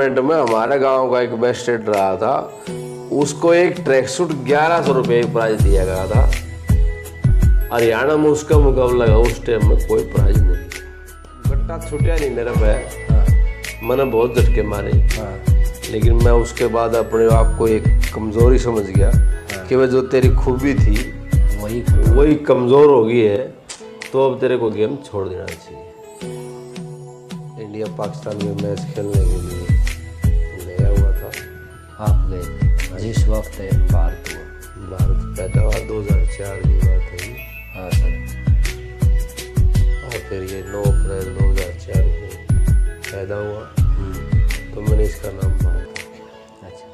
Tournament में हमारे गांव का एक बेस्ट स्टेट रहा था, उसको एक ट्रैक सूट 1100 रुपये प्राइज दिया गया था। हरियाणा में उसका मुकाबला लगा, उस टाइम में कोई प्राइज नहीं, गट्टा छूटा नहीं मेरे पे। मैंने बहुत झटके मारे, लेकिन मैं उसके बाद अपने आप को एक कमजोरी समझ गया कि वह जो तेरी खूबी थी वही कमजोर हो गई है, तो अब तेरे को गेम छोड़ देना चाहिए। इंडिया पाकिस्तान में मैच खेलने के लिए गया हुआ था। आप गए थे जिस वक्त भारत पैदा हुआ 2004 की बात है। हाँ सर। और फिर ये 9 अप्रैल 2004 को पैदा हुआ, तो मैंने इसका नाम भारत रखा। अच्छा।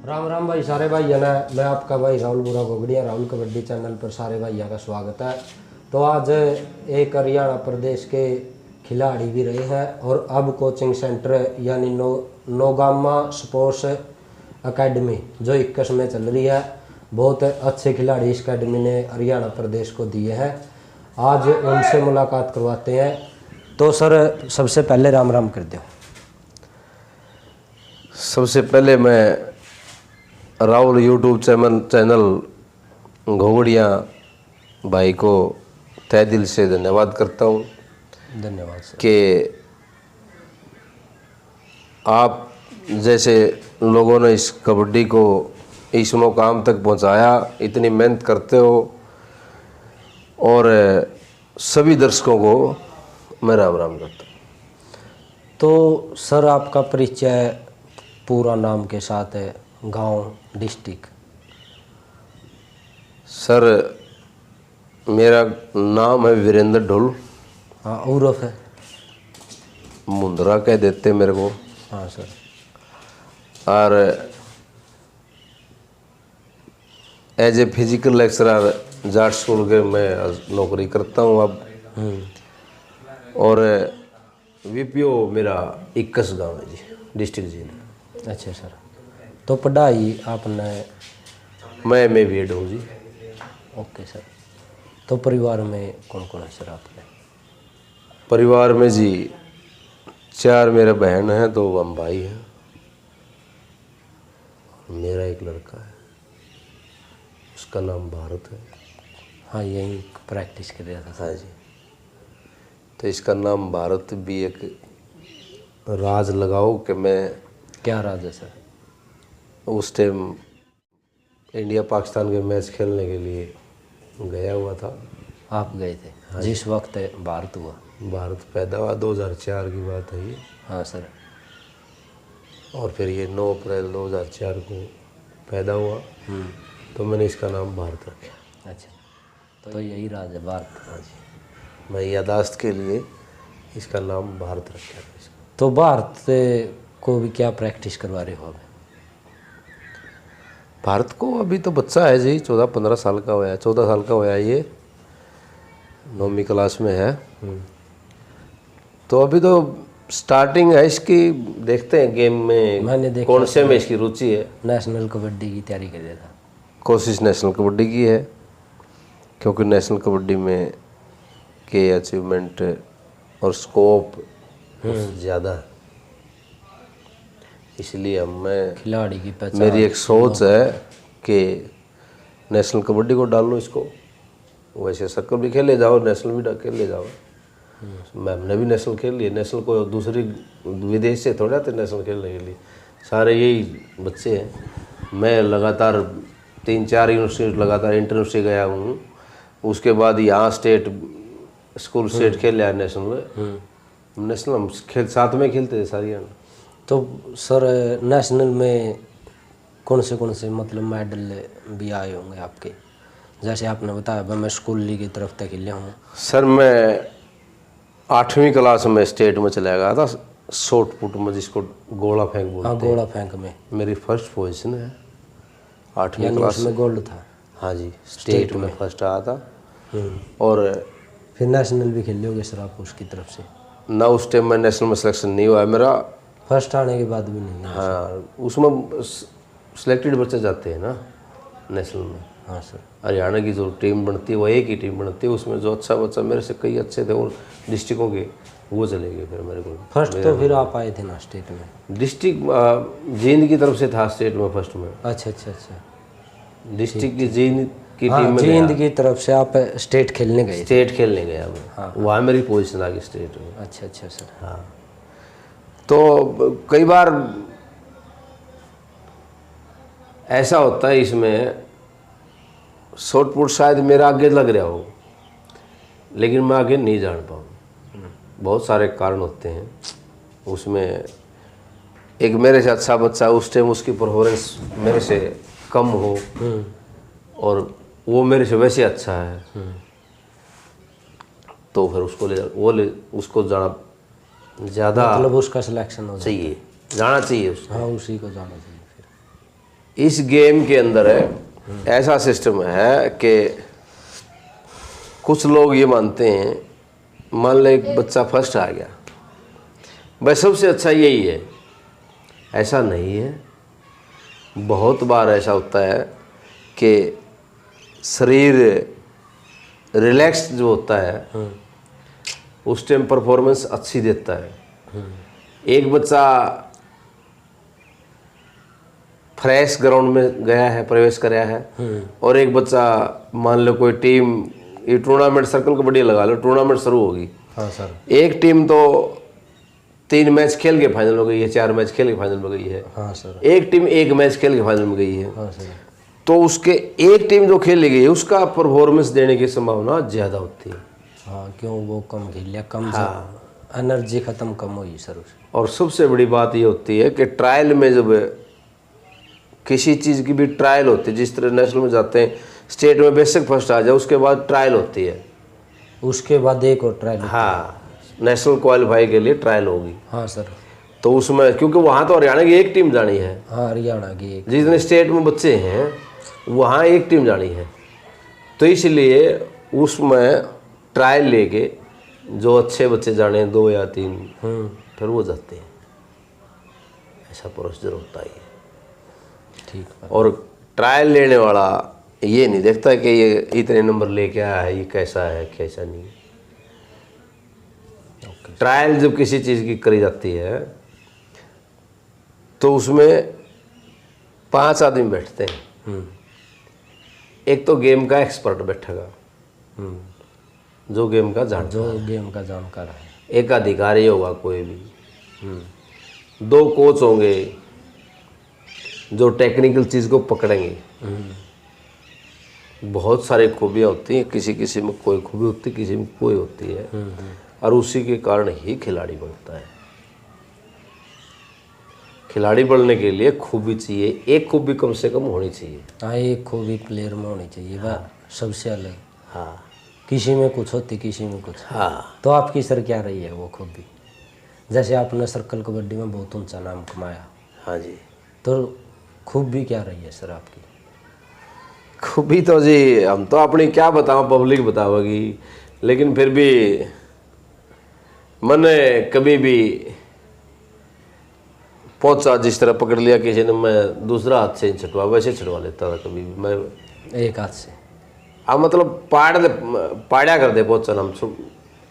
राम राम भाई सारे भाइयों ने, मैं आपका भाई राहुल बुरा गोगड़िया राहुल कबड्डी चैनल पर सारे भाइयों का स्वागत है। तो आज एक हरियाणा प्रदेश के खिलाड़ी भी रहे हैं और अब कोचिंग सेंटर यानी नौगामा स्पोर्ट्स एकेडमी जो 21 में चल रही है, बहुत अच्छे खिलाड़ी इस एकेडमी ने हरियाणा प्रदेश को दिए हैं। आज उनसे मुलाकात करवाते हैं। तो सर सबसे पहले राम राम कर दो। सबसे पहले मैं राहुल यूट्यूब चैनल घोगड़िया भाई को तहे दिल से धन्यवाद करता हूँ। धन्यवाद सर। कि आप जैसे लोगों ने इस कबड्डी को इस मुकाम तक पहुँचाया, इतनी मेहनत करते हो, और सभी दर्शकों को मैं राम राम करता हूँ। तो सर आपका परिचय पूरा नाम के साथ है, गांव, डिस्ट्रिक्ट। सर मेरा नाम है वीरेंद्र ढोल। हाँ, उर्फ है मुंद्रा कह देते मेरे को। हाँ सर। और as a physical lecturer Jat school के मैं नौकरी करता हूँ अब। और वीपीओ मेरा 21 गाँव है जी, डिस्ट्रिक्ट जी। अच्छा सर। तो पढ़ाई आपने? मैं बीएड हूँ जी। Okay sir. तो परिवार में कौन कौन है सर आपने? परिवार में जी 4 मेरे बहन हैं, 2 हम भाई हैं, मेरा एक लड़का है, उसका नाम भारत है। हाँ, यही प्रैक्टिस कर रहा था। हाँ जी। तो इसका नाम भारत भी एक राज लगाओ कि मैं क्या राज है सर? उस टाइम इंडिया पाकिस्तान के मैच खेलने के लिए गया हुआ था। आप गए थे? हाँ, जिस वक्त भारत हुआ? भारत पैदा हुआ 2004 की बात है ये। हाँ सर। और फिर ये 9 अप्रैल 2004 को पैदा हुआ, तो मैंने इसका नाम भारत रखा। अच्छा। तो यही राज है भारत। हाँ जी, मैं यादाश्त के लिए इसका नाम भारत रखा था। तो भारत को भी क्या प्रैक्टिस करवा रहे हो? भारत को अभी तो बच्चा है जी, 14-15 साल का हुआ है, 14 साल का हुआ है, ये 9वीं क्लास में है। तो अभी तो स्टार्टिंग है इसकी, देखते हैं गेम में मैंने देखा कौन से में इसकी रुचि है। नेशनल कबड्डी की तैयारी कर रहा था। कोशिश नेशनल कबड्डी की है, क्योंकि नेशनल कबड्डी में के अचीवमेंट और स्कोप ज़्यादा है, इसलिए मैं खिलाड़ी की पहचान, मेरी एक सोच है कि नेशनल कबड्डी को डाल लो इसको। वैसे सर्कल भी खेले जाओ, नेशनल भी खेले जाओ। मैंने भी नेशनल खेल लिए। नेशनल को दूसरी विदेश से थोड़ा आते नेशनल खेलने के लिए, सारे यही बच्चे हैं। मैं लगातार 3-4 यूनिवर्सिटी लगातार इंटरनेशनल गया हूँ। उसके बाद यहाँ स्टेट स्कूल स्टेट खेल लिया नेशनल में। नेशनल हम खेल साथ में खेलते थे सारी। तो सर नेशनल में कौन से मतलब मेडल भी आए होंगे आपके? जैसे आपने बताया भाई मैं स्कूल लीग की तरफ तक खेला हूँ। सर मैं 8वीं क्लास में स्टेट में चला गया था शॉर्ट पुट में, जिसको गोला फेंक बोलते हाँ, हैं। गोला फेंक में मेरी फर्स्ट पोजीशन है 8वीं यानी क्लास उसमें गोल्ड था। हाँ जी, स्टेट में फर्स्ट आया था। और फिर नेशनल भी खेले होगे सर आप उसकी तरफ से? ना उस टाइम में नेशनल में सिलेक्शन नहीं हुआ है मेरा। फर्स्ट आने के बाद भी नहीं है? हाँ, उसमें सिलेक्टेड बच्चे जाते हैं ना नेशनल में। हाँ सर। हरियाणा की जो टीम बनती है वो एक ही टीम बनती है, उसमें जो अच्छा बच्चा, मेरे से कई अच्छे थे और डिस्ट्रिक्टों के, वो चले गए फिर मेरे को। फर्स्ट तो फिर आप आए थे ना स्टेट में? डिस्ट्रिक्ट जींद की तरफ से था स्टेट में फर्स्ट में। अच्छा अच्छा अच्छा। डिस्ट्रिक्ट की जींद की हाँ, टीम में जींद की तरफ से आप स्टेट खेलने गए? स्टेट खेलने गया मैं। हाँ, वहाँ मेरी पोजीशन आ गई स्टेट में। अच्छा अच्छा सर। हाँ, तो कई बार ऐसा होता है इसमें, शॉर्ट पुट शायद मेरा आगे लग रहा हो लेकिन मैं आगे नहीं जान पाऊँ। बहुत सारे कारण होते हैं उसमें। एक मेरे से अच्छा बच्चा उस टाइम उसकी परफॉर्मेंस मेरे से कम हो और वो मेरे से वैसे अच्छा है, तो फिर उसको जाना ज़्यादा मतलब उसका सिलेक्शन हो चाहिए, जाना चाहिए उसको। हाँ, उसी को जाना चाहिए फिर। इस गेम के अंदर ऐसा सिस्टम है कि कुछ लोग ये मानते हैं, मान लो एक बच्चा फर्स्ट आ गया, बस सबसे अच्छा यही है। ऐसा नहीं है। बहुत बार ऐसा होता है कि शरीर रिलैक्स जो होता है उस टाइम परफॉर्मेंस अच्छी देता है। एक बच्चा फ्रेश ग्राउंड में गया है, प्रवेश कराया है, और एक बच्चा मान लो कोई टीम, ये टूर्नामेंट सर्कल कबड्डी लगा लो, टूर्नामेंट शुरू होगी। हाँ सर। एक टीम तो 3 मैच खेल के फाइनल में गई है, 4 मैच खेल के फाइनल में गई है। हाँ सर। एक टीम 1 मैच खेल के फाइनल में गई है। हाँ सर। तो उसके एक टीम जो खेली गई है उसका परफॉर्मेंस देने की संभावना ज़्यादा होती है। हाँ, क्यों वो कम खेल लिया, कम एनर्जी खत्म कम हुई सर उसकी। और सबसे बड़ी बात ये होती है कि ट्रायल में जब किसी चीज़ की भी ट्रायल होती है, जिस तरह नेशनल में जाते हैं, स्टेट में बेसिक फर्स्ट आ जाए उसके बाद ट्रायल होती है, उसके बाद एक और ट्रायल। हाँ, नेशनल क्वालिफाई के लिए ट्रायल होगी। हाँ सर। तो उसमें क्योंकि वहाँ तो हरियाणा की एक टीम जानी है, हाँ, हरियाणा की एक, जितने स्टेट में बच्चे हैं वहाँ एक टीम जानी है, तो इसलिए उसमें ट्रायल लेके जो अच्छे बच्चे जाने 2 या 3 फिर वो जाते हैं। ऐसा प्रोसीजर होता है। ठीक है। और ट्रायल लेने वाला ये नहीं देखता कि ये इतने नंबर लेके आया है, ये कैसा है कैसा नहीं। ट्रायल जब किसी चीज़ की करी जाती है तो उसमें 5 आदमी बैठते हैं। एक तो गेम का एक्सपर्ट बैठेगा, जो गेम का जानकार है। एक अधिकारी होगा कोई भी, 2 कोच होंगे जो टेक्निकल चीज़ को पकड़ेंगे। बहुत सारी खूबियाँ होती हैं, किसी में कोई खूबी होती है, किसी में कोई होती है, और उसी के कारण ही खिलाड़ी बनता है। खिलाड़ी बनने के लिए खूबी चाहिए, एक खूबी कम से कम होनी चाहिए। हाँ, एक खूबी प्लेयर में होनी चाहिए, वह सबसे अलग। हाँ, किसी में कुछ होती, किसी में कुछ। हाँ। तो आपकी सर क्या रही है वो खूबी? जैसे आपने सर्कल कबड्डी में बहुत ऊंचा नाम कमाया। हाँ जी। तो खूबी क्या रही है सर आपकी? खूबी तो जी हम तो अपनी क्या बताओ, पब्लिक बतावेगी, लेकिन फिर भी मैंने कभी भी पहुंचा, जिस तरह पकड़ लिया किसी ने, मैं दूसरा हाथ से छुटवा वैसे छुटवा लेता था। कभी भी मैं एक हाथ से, अब मतलब पाड़ा कर दे पहुंचा, हम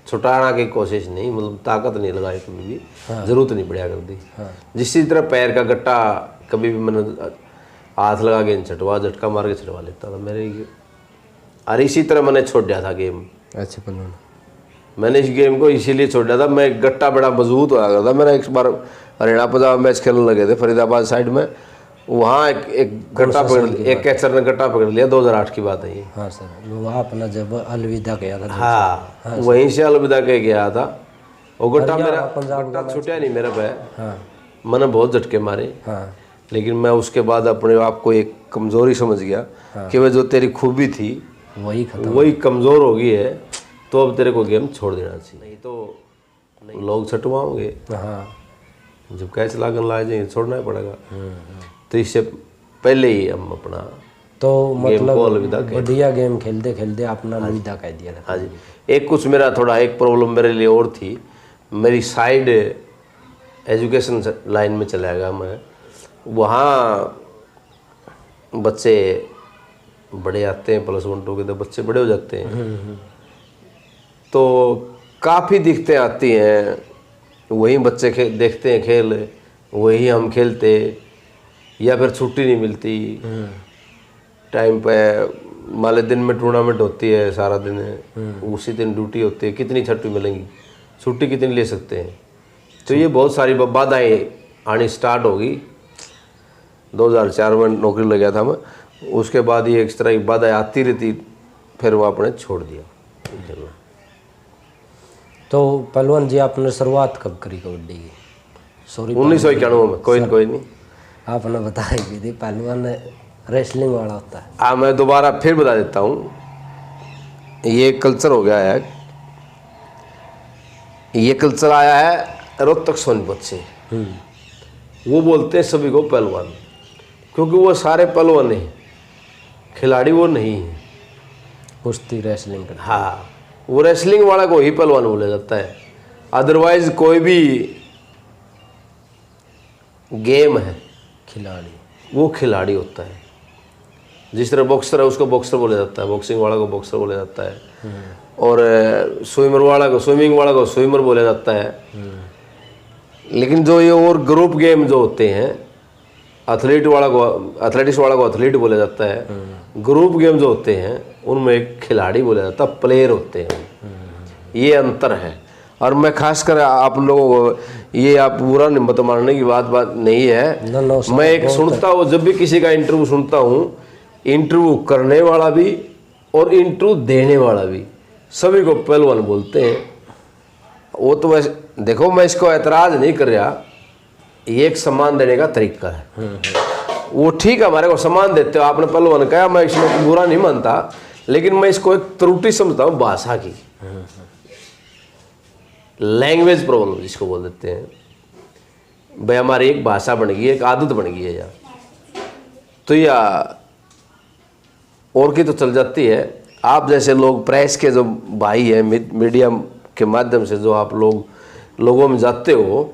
छुटाना की कोशिश नहीं, मतलब ताकत नहीं लगाई कभी भी। हाँ। जरूरत नहीं बढ़िया कर दी। हाँ। जिसी तरह पैर का गट्टा कभी भी मैंने हाथ लगा के छटवा, झटका मार के छटवा लेता था मेरे। और इसी तरह मैंने छोड़ दिया था गेम। अच्छा पन्नू, मैंने इस गेम को इसीलिए छोड़ दिया था, मैं गट्टा बड़ा मजबूत हो गया था मेरा। एक बार हरियाणा पंजाब मैच खेलने लगे थे फरीदाबाद साइड में, वहाँ एक गट्टा पकड़, एक कैचर ने गट्टा पकड़ लिया। 2008 की बात है ये। हाँ सर, वहाँ अपना जब अलविदा गया था। हाँ, वहीं से अलविदा कह गया था। वो गट्टा मेरा छूटा नहीं मेरा पे। हाँ। मैंने बहुत झटके मारे, हाँ लेकिन मैं उसके बाद अपने आप को एक कमजोरी समझ गया कि वह जो तेरी खूबी थी वही कमजोर हो गई है, तो अब तेरे को गेम छोड़ देना चाहिए, नहीं तो लोग छटवाओगे। हाँ जब कैच लागन लाए जाएंगे छोड़ना ही पड़ेगा। तो इससे पहले ही हम अपना तो गेम को अलविदा मतलब बढ़िया गेम खेलते खेलते अपना अलविदा कह दिया था। हाँ जी। एक कुछ मेरा थोड़ा एक प्रॉब्लम मेरे लिए और थी, मेरी साइड एजुकेशन लाइन में चला गया मैं। वहाँ बच्चे बड़े आते हैं, +1 2 के तो बच्चे बड़े हो जाते हैं, तो काफ़ी दिक्कतें आती हैं। वही बच्चे देखते हैं खेल, वही हम खेलते, या फिर छुट्टी नहीं मिलती टाइम पे। मान लो दिन में टूर्नामेंट होती है सारा दिन, उसी दिन ड्यूटी होती है, कितनी छुट्टी मिलेंगी, छुट्टी कितनी ले सकते हैं। तो ये बहुत सारी बाधाएं आनी स्टार्ट होगी। 2004 में नौकरी लग गया था मैं, उसके बाद ये इस तरह की बाधाएं आती रहती, फिर वो आपने छोड़ दिया। तो पहलवान जी आपने शुरुआत कब करी कबड्डी की? सॉरी 1991 में। कोई नहीं, आपने बताई भी थी पहलवान रेसलिंग वाला होता है। हाँ, मैं दोबारा फिर बता देता हूँ। ये कल्चर हो गया है, ये कल्चर आया है रोहतक सोनीपत से। वो बोलते हैं सभी को पहलवान, क्योंकि वो सारे पहलवान हैं, खिलाड़ी वो नहीं है। कुश्ती रेसलिंग करते। हाँ, वो रेसलिंग वाला को ही पहलवान बोला जाता है। अदरवाइज कोई भी गेम है खिलाड़ी, वो खिलाड़ी होता है। जिस तरह बॉक्सर है उसको बॉक्सर बोला जाता है, बॉक्सिंग वाला को बॉक्सर बोला जाता है, और स्विमर वाला को स्विमिंग वाला को स्विमर बोला जाता है। लेकिन जो ये और ग्रुप गेम जो होते हैं, एथलीटिक्स वाला को एथलीट बोला जाता है। ग्रुप गेम जो होते हैं उनमें एक खिलाड़ी बोला जाता है, प्लेयर होते हैं। ये अंतर है। और मैं खासकर आप लोगों को ये आप बुरा नहीं मत मानने की बात नहीं है। मैं एक सुनता हूँ, जब भी किसी का इंटरव्यू सुनता हूँ, इंटरव्यू करने वाला भी और इंटरव्यू देने वाला भी सभी को पहलवान बोलते हैं। वो तो वैसे देखो, मैं इसको ऐतराज नहीं कर रहा, ये एक सम्मान देने का तरीका है। वो ठीक है, हमारे को सम्मान देते हो, आपने पहलवान कहा, मैं इसमें बुरा नहीं मानता, लेकिन मैं इसको एक त्रुटि समझता हूँ भाषा की, लैंग्वेज प्रॉब्लम जिसको बोल देते हैं। भाई हमारी एक भाषा बन गई है, एक आदत बन गई है यार, तो या और की तो चल जाती है। आप जैसे लोग प्रेस के जो भाई हैं, मीडिया के माध्यम से जो आप लोगों में जाते हो,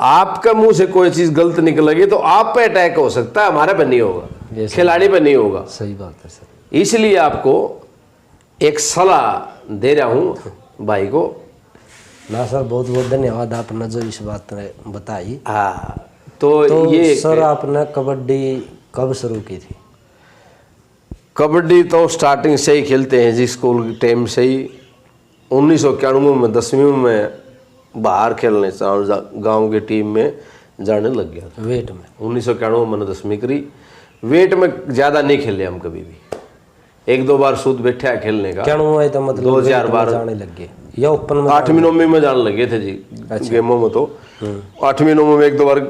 आपका मुंह से कोई चीज गलत निकलेगी तो आप पे अटैक हो सकता है, हमारे पे नहीं होगा, खिलाड़ी पे नहीं होगा। सही बात है सर। इसलिए आपको एक सलाह दे रहा हूं भाई को। ना सर, बहुत बहुत धन्यवाद आपने जो इस बात ने बताई। हाँ, तो ये सर आपने कबड्डी कब शुरू की थी? कबड्डी तो स्टार्टिंग से ही खेलते हैं जी, स्कूल के टाइम से ही। 1991 में 10वीं में बाहर खेलने गांव की टीम में जाने लग गया था। वेट में 1991 में मैंने 10वीं करी। वेट में ज़्यादा नहीं खेले हम कभी भी, 1-2 बार सूद बैठा है खेलने का। क्या हुआ तो मतलब 2012 जाने लग गए या ओपन में? 8वीं 9वीं में जाने लगे थे जी। अच्छा। गेमों में तो 8वीं 9वीं में 1-2 बार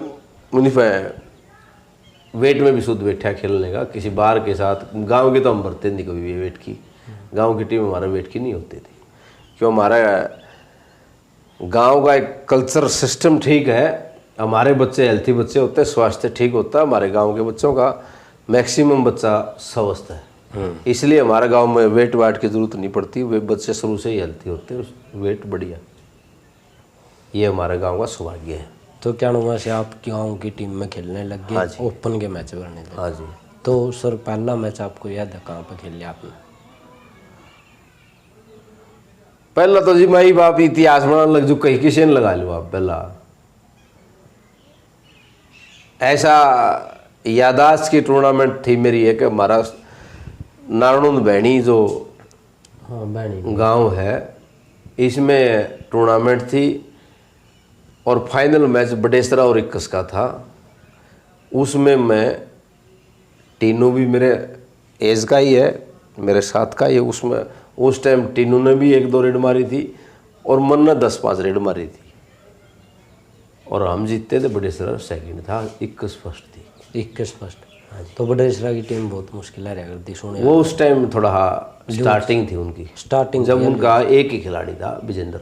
मुनीफा वेट में भी शुद्ध बैठा खेलने का, किसी बार के साथ। गांव की तो हम भरते नहीं कभी भी वेट की, गांव की टीम हमारा वेट की नहीं होती थी, क्यों हमारा गांव का एक कल्चर सिस्टम ठीक है। हमारे बच्चे हेल्थी बच्चे होते हैं, स्वास्थ्य ठीक होता है। हमारे गांव के बच्चों का मैक्सिमम बच्चा स्वस्थ है, इसलिए हमारे गांव में वेट वाट की जरूरत नहीं पड़ती। वे बच्चे शुरू से ही हेल्थी होते हैं, वेट बढ़िया। ये हमारे गांव का सौभाग्य है। तो क्या हुआ से आप गाँव की टीम में खेलने लग गए? ओपन के मैच करने लगे? हाँ जी। तो सर पहला मैच आपको याद है कहाँ पर खेल लिया आपने? पहला तो जी माई बाप इतिहास बनाने लग जो, कहीं किसी ने लगा लो आप। पहला ऐसा यादाश्त की टूर्नामेंट थी मेरी एक, हमारा नारायण बहनी जो गांव है, इसमें टूर्नामेंट थी और फाइनल मैच बडेसरा और इक्कस का था। उसमें मैं, टीनू भी मेरे एज का ही है, मेरे साथ का ही है। उसमें उस टाइम टीनू ने भी 1-2 रेड मारी थी और मन ने 10-5 रेड मारी थी। और हम जीतते थे, बड़ेसरा सेकंड था, 21 फर्स्ट थी। 21 फर्स्ट। तो बड़ेसरा की टीम बहुत मुश्किल रहा करती सुने। वो उस टाइम थोड़ा स्टार्टिंग थी उनकी, स्टार्टिंग जब उनका एक ही खिलाड़ी था विजेंद्र,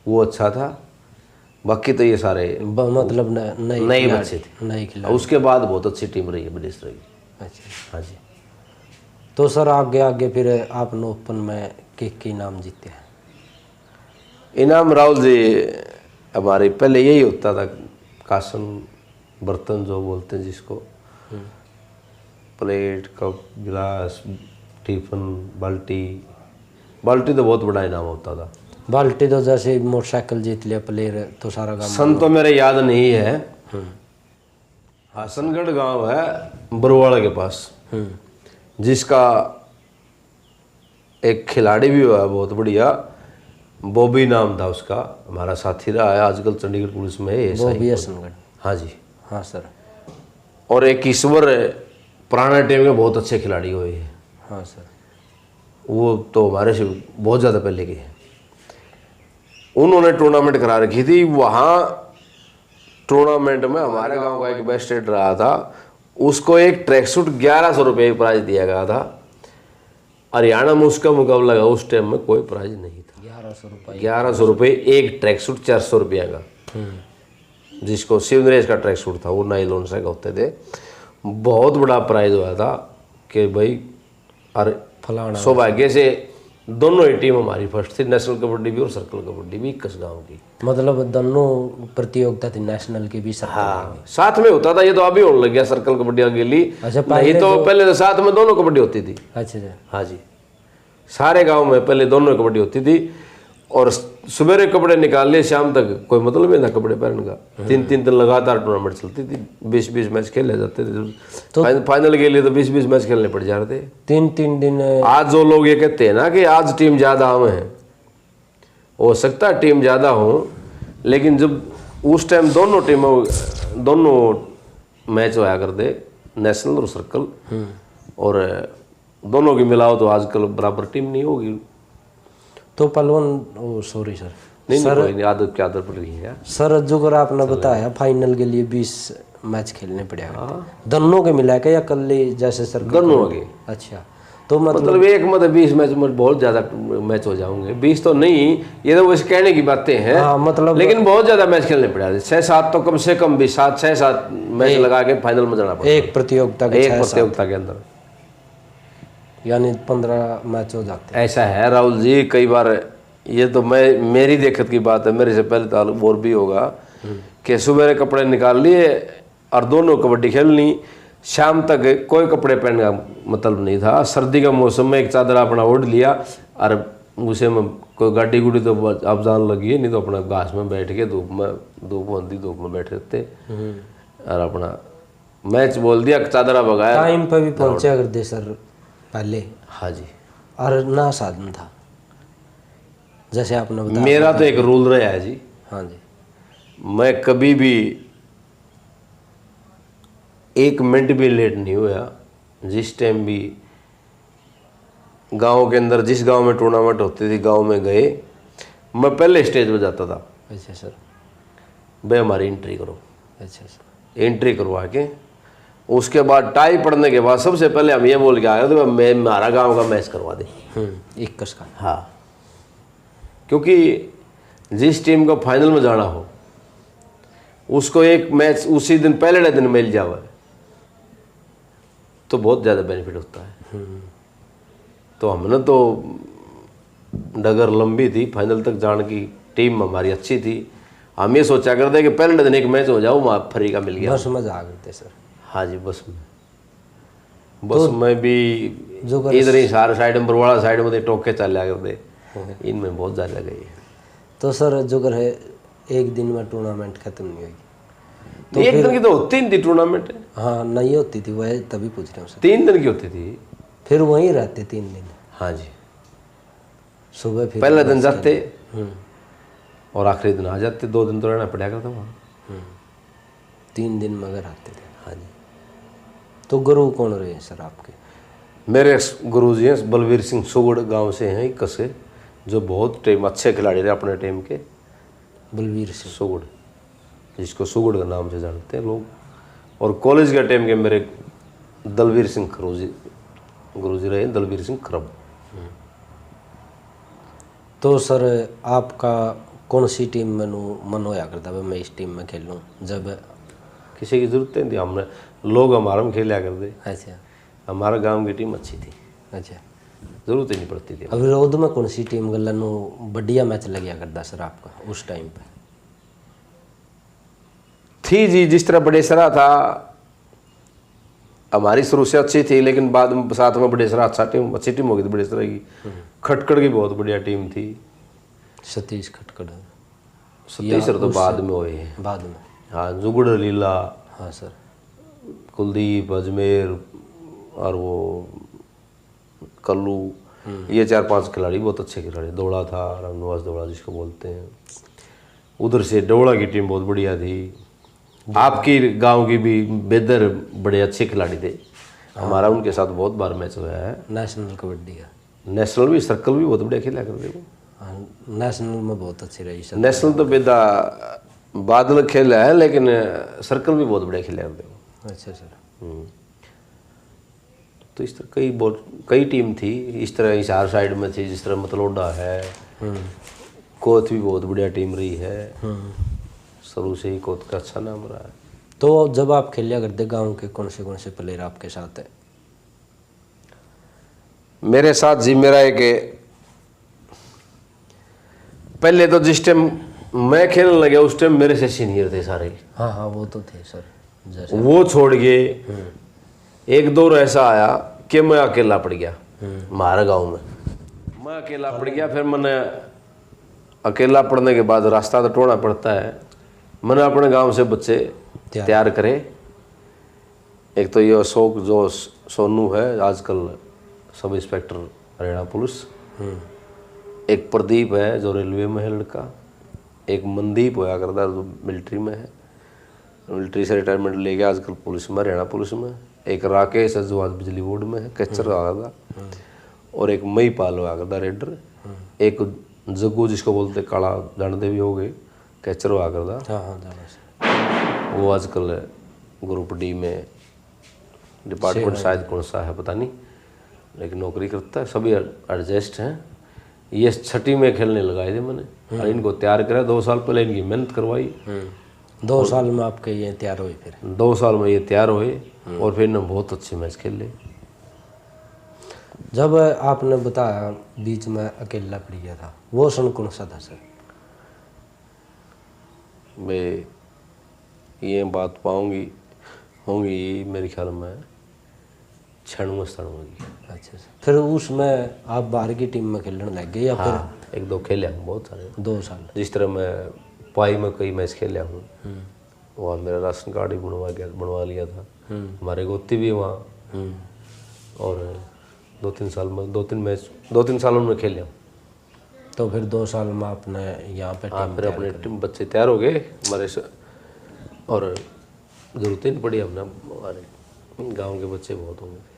वो अच्छा था, बाकी तो ये सारे मतलब नए बच्चे थे। नए खिलाड़ी। उसके बाद बहुत अच्छी टीम रही है बड़ेसरा की। अच्छा। हाँ जी। तो सर आगे आगे फिर आपने ओपन में के इनाम जीते हैं? इनाम राहुल जी हमारे पहले यही होता था, कासन बर्तन जो बोलते हैं जिसको, प्लेट, कप, गिलास, टिफिन, बाल्टी। बाल्टी तो बहुत बड़ा इनाम होता था। बाल्टी तो जैसे मोटरसाइकिल जीत लिया प्लेयर तो सारा काम। सन तो मेरे याद नहीं है। हसनगढ़ गांव है बरवाड़ा के पास, जिसका एक खिलाड़ी भी हुआ बहुत बढ़िया, बॉबी नाम था उसका, हमारा साथी रहा है, आजकल चंडीगढ़ पुलिस में है। बॉबी हसनगढ़। हाँ जी। हाँ सर। और एक ईश्वर पुराने टाइम के बहुत अच्छे खिलाड़ी हुए हैं। हाँ सर। वो तो हमारे से बहुत ज़्यादा पहले के, उन्होंने टूर्नामेंट करा रखी थी। वहाँ टूर्नामेंट में हमारे गांव का एक बेस्ट रेड रहा था, उसको एक ट्रैक सूट 1100 रुपये प्राइज दिया गया था। हरियाणा में उसका मुकाबला लगा, उस टाइम में कोई प्राइज नहीं था। 1100 रुपये। 1100 रुपये एक ट्रैक सूट, 400 रुपया का, जिसको शिवनरेश का ट्रैक सूट था, वो नाइलॉन से होते थे। बहुत बड़ा प्राइज हुआ था कि भाई, और फलाना सौभाग्य से दोनों ही टीम हमारी फर्स्ट थी, नेशनल कबड्डी भी और सर्कल कबड्डी भी, 21 गाँव की। मतलब दोनों प्रतियोगिता थी, नेशनल की भी सर्कल। हाँ, साथ में होता था। ये तो अभी होने लग गया सर्कल कबड्डी अकेली। अच्छा, नहीं तो पहले तो साथ में दोनों कबड्डी होती थी। अच्छा अच्छा। हाँ जी, सारे गांव में पहले दोनों कबड्डी होती थी। और सवेरे कपड़े निकाल लिए, शाम तक कोई मतलब नहीं था कपड़े पहनने का। 3-3 दिन लगातार टूर्नामेंट चलती थी, 20-20 मैच खेले जाते थे। तो फाइनल के लिए तो 20-20 मैच खेलने पड़ जा रहे थे। 3-3 दिन। आज जो लोग ये कहते हैं ना कि आज टीम ज़्यादा हम है, हो सकता है टीम ज़्यादा हो, लेकिन जब उस टाइम दोनों मैच होया करते, नेशनल और सर्कल, और दोनों की मिलाओ तो आजकल बराबर टीम नहीं होगी। तो पहलवान, सॉरी सर, नहीं कोई नहीं, आदत की आदत पड़ गई है सर। जो कर आपने बताया फाइनल के लिए 20 मैच खेलने पड़ेगा, दोनों के मिला के या कल जैसे सर? दोनों के। अच्छा, तो मतलब एक 20 मैच में बहुत ज्यादा मैच हो जाओगे, 20 तो नहीं, ये तो वैसे कहने की बातें हैं। हाँ, मतलब लेकिन बहुत ज्यादा मैच खेलने पड़े, 6-7 तो कम से कम भी 6-7 मैच लगा के फाइनल में जाना पड़ता है एक प्रतियोगिता के अंदर, यानी 15 मैच हो जाते हैं। ऐसा है राहुल जी। कई बार ये तो मेरी देखत की बात है, मेरे से पहले तो और भी होगा कि सुबह कपड़े निकाल लिए और दोनों कबड्डी खेलनी, शाम तक कोई कपड़े पहनने का मतलब नहीं था। सर्दी का मौसम में एक चादर अपना ओढ़ लिया, और उसे में कोई गाड़ी गुड़ी तो अब जान लगी है, नहीं तो अपना घास में बैठ के धूप में बैठ रहते और अपना मैच बोल दिया, चादरा भगाया। टाइम पे भी पहुंचा करते सर पहले? हाँ जी। और ना साधन था जैसे आपने बताया। मेरा तो एक रूल रहा है जी। हाँ जी। मैं कभी भी 1 मिनट भी लेट नहीं हुआ। जिस टाइम भी गांव के अंदर, जिस गांव में टूर्नामेंट होती थी, गांव में गए, मैं पहले स्टेज पर जाता था। अच्छा सर। भाई हमारी एंट्री करो। अच्छा सर। एंट्री करवा के उसके बाद टाई पड़ने के बाद सबसे पहले हम ये बोल के आए तो मैं हमारा गांव का मैच करवा दे। 21 का। हाँ, क्योंकि जिस टीम को फाइनल में जाना हो उसको एक मैच उसी दिन पहले दिन मिल जावे तो बहुत ज़्यादा बेनिफिट होता है। तो हमने तो डगर लंबी थी, फाइनल तक जाने की टीम हमारी अच्छी थी। हम ये सोचा करते कि पहले दिन एक मैच हो जाओ, वहाँ फ्री का मिल गया, बस मजा आ गए थे सर। हाँ जी, बस में भी इधर ही सारे साइड में, बरवाड़ा साइड में टोके चल करते, इनमें बहुत ज़्यादा गई है। तो सर जो कर है एक दिन में टूर्नामेंट खत्म नहीं होगी तो एक दिन की तो होती नहीं थी टूर्नामेंट। हाँ, नहीं होती थी, वह तभी पूछ रहा हूँ सर। 3 दिन की होती थी, फिर वहीं रहते 3 दिन? हाँ जी, सुबह फिर पहले दिन जाते और आखिरी दिन आ जाते। 2 दिन तो रहना पड़ा करता वहाँ। 3 दिन मगर आते थे। हाँ जी। तो गुरु कौन रहे हैं सर आपके? मेरे गुरुजी हैं बलवीर सिंह सुगड़ गांव से हैं, कसे, जो बहुत टीम अच्छे खिलाड़ी रहे अपने टीम के। बलवीर सिंह सुगड़ जिसको सुगड़ के नाम से जानते हैं लोग। और कॉलेज के टाइम के मेरे दलवीर सिंह गुरुजी रहे, दलवीर सिंह खरब। तो सर आपका कौन सी टीम में मन होया करता है मैं इस टीम में खेलूं? जब किसी की जरूरत नहीं थी, हमने लोग हमारे में खेला करते। अच्छा हमारा गांव की टीम अच्छी थी, अच्छा। जरूरत ही नहीं पड़ती थी। अब विरोध में कौन सी टीम गलन बढ़िया मैच लग गया करता सर आपका उस टाइम पे? थी जी, जिस तरह बड़ेसरा था हमारी शुरू से अच्छी थी, लेकिन बाद में साथ में बड़ेसरा अच्छी टीम हो गई थी बड़ेसरा की। खटकड़ की बहुत बढ़िया टीम थी। सतीश खटकड़ सतीश तो बाद में हुए हैं। बाद में हाँ, जुगड़ लीला, हाँ सर, कुलदीप, अजमेर और वो कल्लू, ये 4-5 खिलाड़ी बहुत अच्छे खिलाड़ी। दौड़ा था, रामनिवास दौड़ा जिसको बोलते हैं। उधर से डोड़ा की टीम बहुत बढ़िया थी। आपकी गांव की भी बेदर बड़े अच्छे खिलाड़ी थे। हमारा उनके साथ बहुत बार मैच हुआ है। नेशनल कबड्डी का, नेशनल भी, सर्कल भी बहुत बढ़िया खेला करते थे। हाँ, नेशनल में बहुत अच्छी रही सर। नेशनल तो बेदा बादल खेला है, लेकिन सर्कल भी बहुत बढ़िया खेला करते थे। अच्छा सर। तो इस तरह कई टीम थी। इस तरह हिसार साइड में थी, जिस तरह मतलोडा है, कोत भी बहुत बढ़िया टीम रही है। शुरू से ही कोत का अच्छा नाम रहा है। तो जब आप खेलिया करते गांव के कौन से प्लेयर आपके साथ है? मेरे साथ जी, मेरा एक पहले तो जिस टाइम मैं खेलने लगा उस टाइम मेरे से सीनियर थे सारे। हाँ हाँ, वो तो थे सर। जैसे वो छोड़ के एक दौर ऐसा आया कि मैं अकेला पड़ गया हमारे गांव में। मैं अकेला पड़ गया, फिर मैंने अकेला पड़ने के बाद रास्ता तो ढूंढना पड़ता है। मैंने अपने गांव से बच्चे तैयार करे। एक तो ये अशोक जो सोनू है, आजकल सब इंस्पेक्टर हरियाणा पुलिस। एक प्रदीप है जो रेलवे में है लड़का। एक मनदीप होया करता जो मिलिट्री में है, मिलिट्री से रिटायरमेंट ले गया, आजकल पुलिस में, हरियाणा पुलिस में। एक राकेश है जो आज बिजली बोर्ड में है, कैचर हुआ करता। और एक मईपाल हुआ करता रेडर। एक जग्गू जिसको बोलते काला जानते भी हो गए, कैचर हुआ करता। हाँ हाँ, जाना सर। वो आजकल ग्रुप डी में, डिपार्टमेंट शायद कौन सा है पता नहीं, लेकिन नौकरी करता है। सभी एडजस्ट हैं। ये 6ठी में खेलने लगाए थे मैंने, और इनको तैयार करा 2 साल पहले। इनकी मेहनत करवाई। 2 साल में आपके ये तैयार हुए? फिर 2 साल में ये तैयार हुए, और फिर इन्होंने बहुत अच्छे मैच खेले। जब आपने बताया बीच में अकेला पड़ गया था, वो सन कौन सा था सर? मैं ये बात होंगी मेरे ख्याल में 96 की। अच्छा सर। फिर उसमें आप बाहर की टीम में खेलने लग गए या फिर? 1-2 खेले हूँ, बहुत सारे। 2 साल। जिस तरह मैं पाई में कई मैच खेला हूँ। वहाँ मेरा राशन कार्ड ही बनवा लिया था। हमारे गोती भी वहाँ। और 2-3 साल में 2-3 सालों में खेले हूँ। तो फिर 2 साल में आपने यहाँ पे फिर अपने टीम बच्चे तैयार हो गए हमारे से, और जरूरत ही नहीं पड़ी। अपना हमारे गाँव के बच्चे बहुत हो गए।